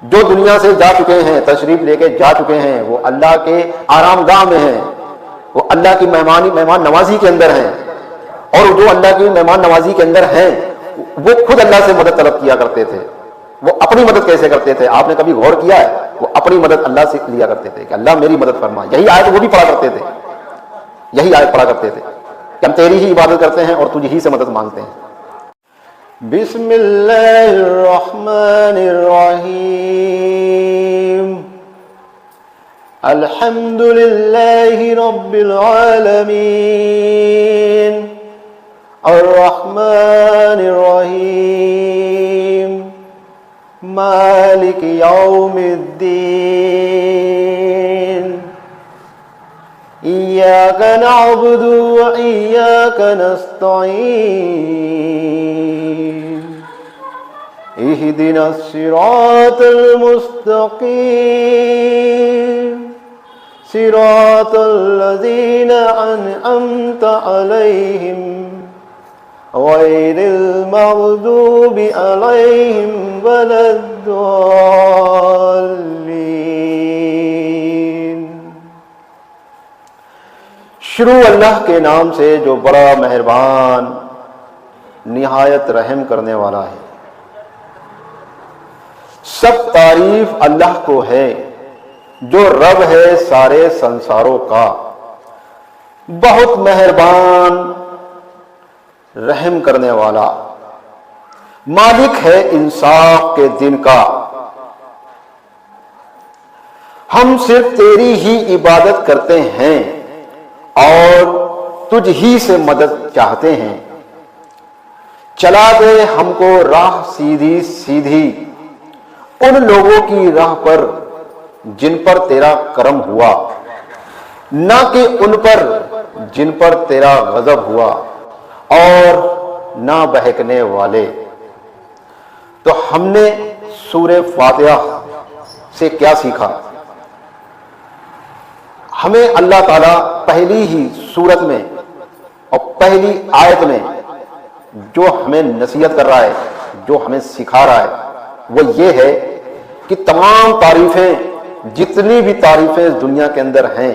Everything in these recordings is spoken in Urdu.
جو دنیا سے جا چکے ہیں، تشریف لے کے جا چکے ہیں، وہ اللہ کے آرام گاہ میں ہیں، وہ اللہ کی مہمان نوازی کے اندر ہیں، اور جو اللہ کی مہمان نوازی کے اندر ہیں وہ خود اللہ سے مدد طلب کیا کرتے تھے۔ وہ اپنی مدد کیسے کرتے تھے؟ آپ نے کبھی غور کیا ہے؟ وہ اپنی مدد اللہ سے لیا کرتے تھے کہ اللہ میری مدد فرما۔ یہی آیت وہ بھی پڑھا کرتے تھے، یہی آیت پڑھا کرتے تھے کہ ہم تیری ہی عبادت کرتے ہیں اور تجھ ہی سے مدد مانگتے ہیں۔ بسم اللہ الرحمن الرحیم، الحمد للہ رب العالمین، الرحمن الرحیم، مالک یوم الدین، ایاک نعبد و ایاک نستعین، اہدنا الصراط المستقیم، صراط الذین انعمت علیہم غیر المغضوب علیہم ولا الضالین۔ شروع اللہ کے نام سے جو بڑا مہربان نہایت رحم کرنے والا ہے۔ سب تعریف اللہ کو ہے جو رب ہے سارے سنساروں کا، بہت مہربان رحم کرنے والا، مالک ہے انصاف کے دن کا۔ ہم صرف تیری ہی عبادت کرتے ہیں اور تجھ ہی سے مدد چاہتے ہیں۔ چلا دے ہم کو راہ سیدھی سیدھی، ان لوگوں کی راہ پر جن پر تیرا کرم ہوا، نہ کہ ان پر جن پر تیرا غضب ہوا، اور نہ بہکنے والے۔ تو ہم نے سورہ فاتحہ سے کیا سیکھا؟ ہمیں اللہ تعالیٰ پہلی ہی سورت میں اور پہلی آیت میں جو ہمیں نصیحت کر رہا ہے، جو ہمیں سکھا رہا ہے، وہ یہ ہے کہ تمام تعریفیں، جتنی بھی تعریفیں اس دنیا کے اندر ہیں،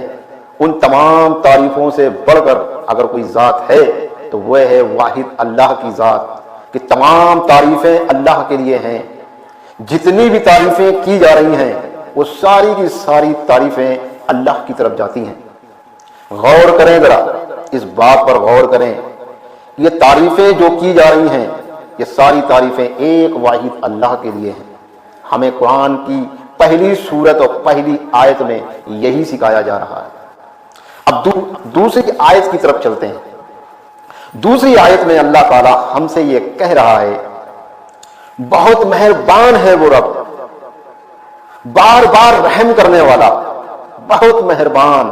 ان تمام تعریفوں سے بڑھ کر اگر کوئی ذات ہے تو وہ ہے واحد اللہ کی ذات، کہ تمام تعریفیں اللہ کے لیے ہیں۔ جتنی بھی تعریفیں کی جا رہی ہیں وہ ساری کی ساری تعریفیں اللہ کی طرف جاتی ہیں۔ غور کریں ذرا، اس بات پر غور کریں، یہ تعریفیں جو کی جا رہی ہیں یہ ساری تعریفیں ایک واحد اللہ کے لیے ہیں۔ ہمیں قرآن کی پہلی سورت اور پہلی آیت میں یہی سکھایا جا رہا ہے۔ اب دوسری آیت کی طرف چلتے ہیں۔ دوسری آیت میں اللہ تعالیٰ ہم سے یہ کہہ رہا ہے، بہت مہربان ہے وہ رب، بار بار رحم کرنے والا، بہت مہربان،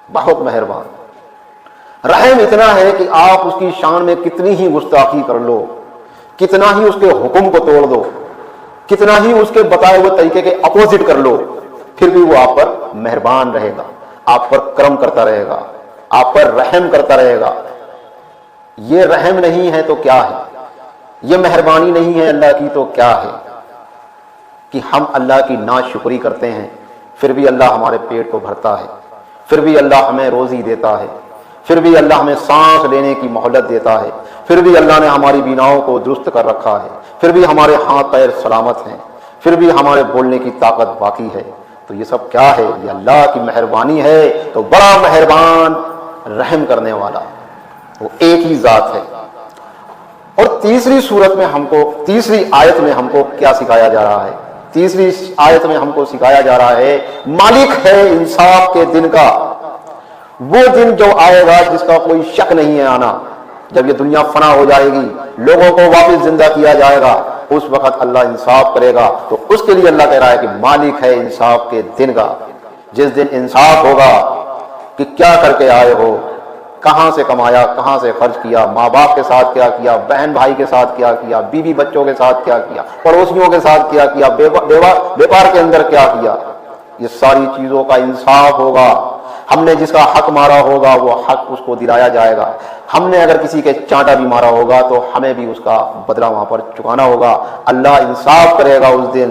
بہت مہربان۔ رحم اتنا ہے کہ آپ اس کی شان میں کتنی ہی گستاخی کر لو، کتنا ہی اس کے حکم کو توڑ دو، کتنا ہی اس کے بتائے ہوئے طریقے کے اپوزٹ کر لو، پھر بھی وہ آپ پر مہربان رہے گا، آپ پر کرم کرتا رہے گا، آپ پر رحم کرتا رہے گا۔ یہ رحم نہیں ہے تو کیا ہے؟ یہ مہربانی نہیں ہے اللہ کی تو کیا ہے؟ کہ ہم اللہ کی ناشکری کرتے ہیں، پھر بھی اللہ ہمارے پیٹ کو بھرتا ہے، پھر بھی اللہ ہمیں روزی دیتا ہے، پھر بھی اللہ ہمیں سانس لینے کی مہلت دیتا ہے، پھر بھی اللہ نے ہماری بیناؤں کو درست کر رکھا ہے، پھر بھی ہمارے ہاتھ پیر سلامت ہیں، پھر بھی ہمارے بولنے کی طاقت باقی ہے۔ تو یہ سب کیا ہے؟ یہ اللہ کی مہربانی ہے۔ تو بڑا مہربان رحم کرنے والا وہ ایک ہی ذات ہے۔ اور تیسری سورت میں تیسری آیت میں ہم کو کیا سکھایا جا رہا ہے؟ تیسری آیت میں ہم کو سکھایا جا رہا ہے، مالک ہے انصاف کے دن کا۔ وہ دن جو آئے گا جس کا کوئی شک نہیں ہے آنا، جب یہ دنیا فنا ہو جائے گی، لوگوں کو واپس زندہ کیا جائے گا، اس وقت اللہ انصاف کرے گا۔ تو اس کے لیے اللہ کہہ رہا ہے کہ مالک ہے انصاف کے دن کا، جس دن انصاف ہوگا کہ کیا کر کے آئے ہو، کہاں سے کمایا، کہاں سے خرچ کیا، ماں باپ کے ساتھ کیا کیا، بہن بھائی کے ساتھ کیا کیا، بیوی بچوں کے ساتھ کیا کیا، پڑوسیوں کے ساتھ کیا کیا، بیوار کے اندر کیا کیا، یہ ساری چیزوں کا انصاف ہوگا۔ ہم نے جس کا حق مارا ہوگا وہ حق اس کو دلایا جائے گا، ہم نے اگر کسی کے چانٹا بھی مارا ہوگا تو ہمیں بھی اس کا بدلہ وہاں پر چکانا ہوگا۔ اللہ انصاف کرے گا اس دن،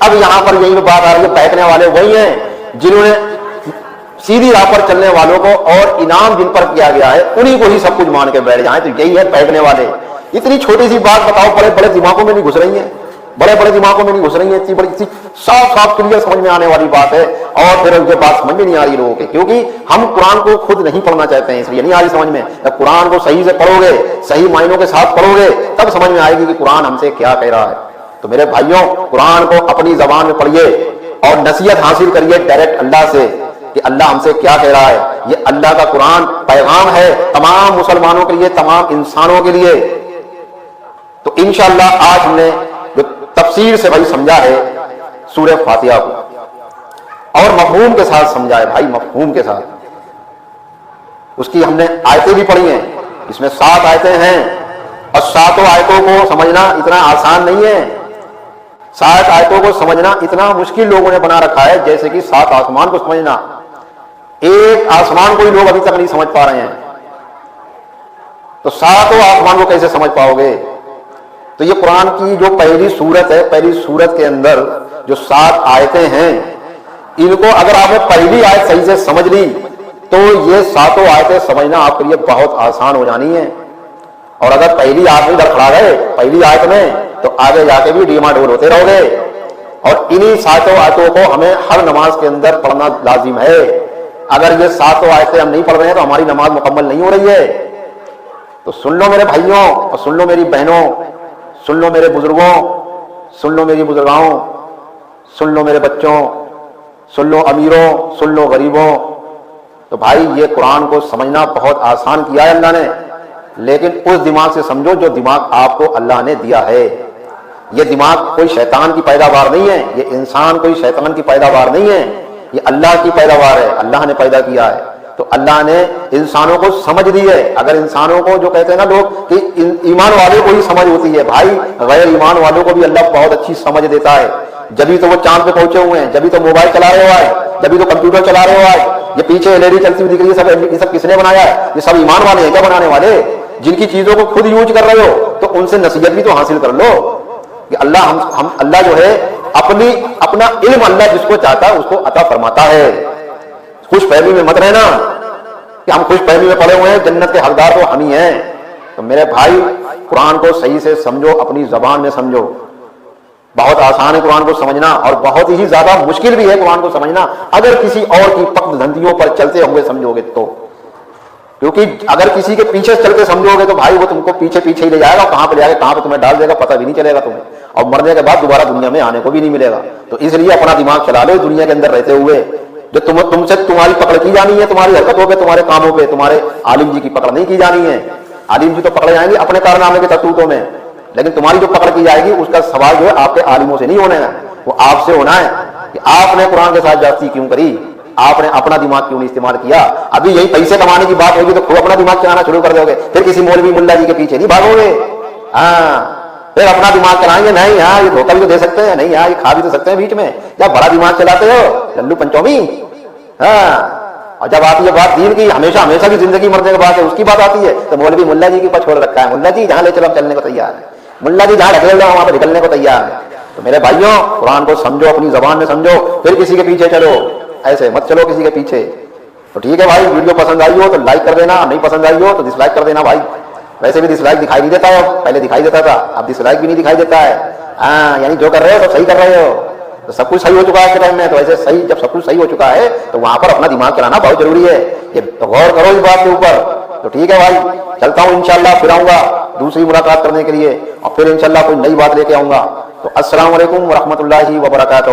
اب یہاں پر یہی بات آ رہی ہے، بہکنے والے وہی ہیں جنہوں نے سیدھی راہ پر چلنے والوں کو اور انعام جن پر کیا گیا ہے انہیں کو ہی سب کچھ مان کے بیٹھ جائیں، تو یہی ہے بہکنے والے۔ اتنی چھوٹی سی بات بتاؤ، بڑے بڑے دماغوں میں نہیں گھس رہی ہیں، بڑے بڑے دماغوں میں نہیں گھس رہی ہیں، اتنی بڑی صاف صاف کلیئر سمجھ میں آنے والی بات ہے، اور پھر ان کے بات سمجھ میں نہیں آ رہی لوگوں کے، کیونکہ ہم قرآن کو خود نہیں پڑھنا چاہتے ہیں، اس لیے نہیں آ رہی سمجھ میں۔ جب قرآن کو صحیح سے پڑھو گے، صحیح معنوں کے ساتھ پڑھو گے، تب سمجھ میں آئے گی کہ قرآن ہم سے کیا کہہ رہا ہے۔ تو میرے بھائیوں، قرآن کو اپنی زبان میں پڑھیے اور نصیحت حاصل کریے ڈائریکٹ اللہ سے کہ اللہ ہم سے کیا کہہ رہا ہے۔ یہ اللہ کا قرآن پیغام ہے تمام مسلمانوں کے لیے، تمام انسانوں کے لیے۔ تو انشاءاللہ آج ہم نے جو تفسیر سے بھائی سمجھا ہے سورہ فاتحہ کو، اور مفہوم کے ساتھ سمجھا ہے بھائی، مفہوم کے ساتھ۔ اس کی ہم نے آیتیں بھی پڑھی ہیں، اس میں 7 آیتیں ہیں، اور 7 آیتوں کو سمجھنا اتنا آسان نہیں ہے۔ 7 آیتوں کو سمجھنا اتنا مشکل لوگوں نے بنا رکھا ہے جیسے کہ 7 آسمان کو سمجھنا۔ ایک آسمان کو ہی لوگ ابھی تک نہیں سمجھ پا رہے ہیں، تو 7 آسمان کو کیسے سمجھ پاؤ گے؟ تو یہ قرآن کی جو پہلی سورت ہے، پہلی سورت کے اندر جو 7 آیتیں ہیں، ان کو اگر آپ نے پہلی آیت صحیح سے سمجھ لی تو یہ 7 آیتیں سمجھنا آپ کے لیے بہت آسان ہو جانی ہے۔ اور اگر پہلی آیت میں لڑکھڑا گئے پہلی آیت میں، تو آگے جا کے بھی ڈیما ڈول ہوتے رہو گے۔ اور انہی 7 آیتوں کو ہمیں ہر نماز کے اندر پڑھنا لازم ہے۔ اگر یہ 7 آیتیں ہم نہیں پڑھ رہے ہیں تو ہماری نماز مکمل نہیں ہو رہی ہے۔ تو سن لو میرے بھائیوں، اور سن لو میری بہنوں، سن لو میرے بزرگوں، سن لو میری بزرگاؤں، سن لو میرے بچوں، سن لو امیروں، سن لو غریبوں۔ تو بھائی یہ قرآن کو سمجھنا بہت آسان کیا ہے اللہ نے، لیکن اس دماغ سے سمجھو جو دماغ آپ کو اللہ نے دیا ہے۔ یہ دماغ کوئی شیطان کی پیداوار نہیں ہے، یہ انسان کوئی شیطان کی پیداوار نہیں ہے، یہ اللہ کی پیداوار ہے، اللہ نے پیدا کیا ہے۔ تو اللہ نے انسانوں کو سمجھ دی ہے۔ اگر انسانوں کو جو کہتے ہیں نا لوگ کہ ایمان والے کو ہی سمجھ ہوتی ہے، بھائی غیر ایمان والوں کو بھی اللہ بہت اچھی سمجھ دیتا ہے۔ جبھی تو وہ چاند پہ پہنچے ہوئے ہیں، جبھی تو موبائل چلا رہے ہو آئے، جبھی تو کمپیوٹر چلا رہے ہو آئے، یہ پیچھے LED چلتی ہوئی دکھ رہی ہے، یہ سب کس نے بنایا ہے؟ یہ سب ایمان والے ہیں کیا بنانے والے؟ جن کی چیزوں کو خود یوز کر رہے ہو تو ان سے نصیحت بھی تو حاصل کر لو کہ اللہ جو ہے اپنا علم اللہ جس کو چاہتا ہے اس کو عطا فرماتا ہے۔ خوش فہمی میں مت رہنا کہ ہم خوش فہمی میں پڑے ہوئے ہیں، جنت کے حقدار تو ہم ہی ہیں۔ تو میرے بھائی قرآن کو صحیح سے سمجھو، اپنی زبان میں سمجھو۔ بہت آسان ہے قرآن کو سمجھنا، اور بہت ہی زیادہ مشکل بھی ہے قرآن کو سمجھنا اگر کسی اور کی پک دھندیوں پر چلتے ہوئے سمجھو گے تو۔ کیونکہ اگر کسی کے پیچھے چل کے سمجھو گے تو بھائی وہ تم کو پیچھے پیچھے ہی لے جائے گا، کہاں پہ لے جائے گا، کہاں پہ تمہیں ڈال دے گا پتہ بھی نہیں چلے گا تمہیں، اور مرنے کے بعد دوبارہ دنیا میں آنے کو بھی نہیں ملے گا۔ تو اس لیے اپنا دماغ چلا لو دنیا کے اندر رہتے ہوئے۔ جو تم سے تمہاری پکڑ کی جانی ہے، تمہاری حرکتوں پہ، تمہارے کاموں پہ، تمہارے عالم جی کی پکڑ نہیں کی جانی ہے۔ عالم جی تو پکڑے جائیں گے اپنے کارنامے کے تطوطوں میں، لیکن تمہاری جو پکڑ کی جائے گی اس کا سوال جو ہے آپ کے عالموں سے نہیں ہونے گا، وہ آپ سے ہونا ہے کہ آپ نے قرآن کے ساتھ جاتی کیوں کری، آپ نے اپنا دماغ کیوں نہیں استعمال کیا۔ ابھی یہی پیسے کمانے کی بات ہوگی تو خود اپنا دماغ چلانا شروع کر دو گے، پھر کسی مولوی ملا جی کے پیچھے نہیں بھاگو گے، پھر اپنا دماغ چلائیں گے، نہیں ہاں یہ دھوکہ بھی تو دے سکتے ہیں، نہیں ہاں یہ کھا بھی تو سکتے ہیں بیچ میں، جب بڑا دماغ چلاتے ہو للو پنچومی۔ اور جب آتی ہے بات دین کی، ہمیشہ کی زندگی مرنے کے بعد اس کی بات آتی ہے تو مولوی ملا جی کے اوپر چھوڑ رکھا ہے، ملا جی جہاں لے چلو ہم چلنے کو تیار ہے، ملا جی جہاں ڈھکیل جاؤ وہاں پہ نکلنے کو تیار ہے۔ تو میرے بھائیوں قرآن کو سمجھو، اپنی زبان میں سمجھو، پھر کسی کے پیچھے چلو، ایسے مت چلو کسی کے پیچھے۔ تو ٹھیک ہے بھائی، ویڈیو پسند آئی ہو تو لائک کر دینا، نہیں پسند آئی ہو تو ڈس لائک کر دینا بھائی۔ ویسے بھی ڈس لائک دکھائی نہیں دیتا ہے، پہلے دکھائی دیتا تھا، اب ڈس لائک بھی نہیں دکھائی دیتا ہے۔ یعنی جو کر رہے ہو تو صحیح کر رہے ہو، تو سب کچھ صحیح ہو چکا ہے اس ٹائم میں۔ تو ایسے صحیح جب سب کچھ صحیح ہو چکا ہے تو وہاں پر اپنا دماغ چلانا بہت ضروری ہے، یہ غور کرو اس بات کے اوپر۔ تو ٹھیک ہے بھائی، چلتا ہوں، انشاءاللہ پھر آؤں گا دوسری ملاقات کرنے کے لیے، اور پھر انشاءاللہ کوئی نئی بات لے کے آؤں گا۔ تو السلام علیکم ورحمۃ اللہ وبرکاتہ۔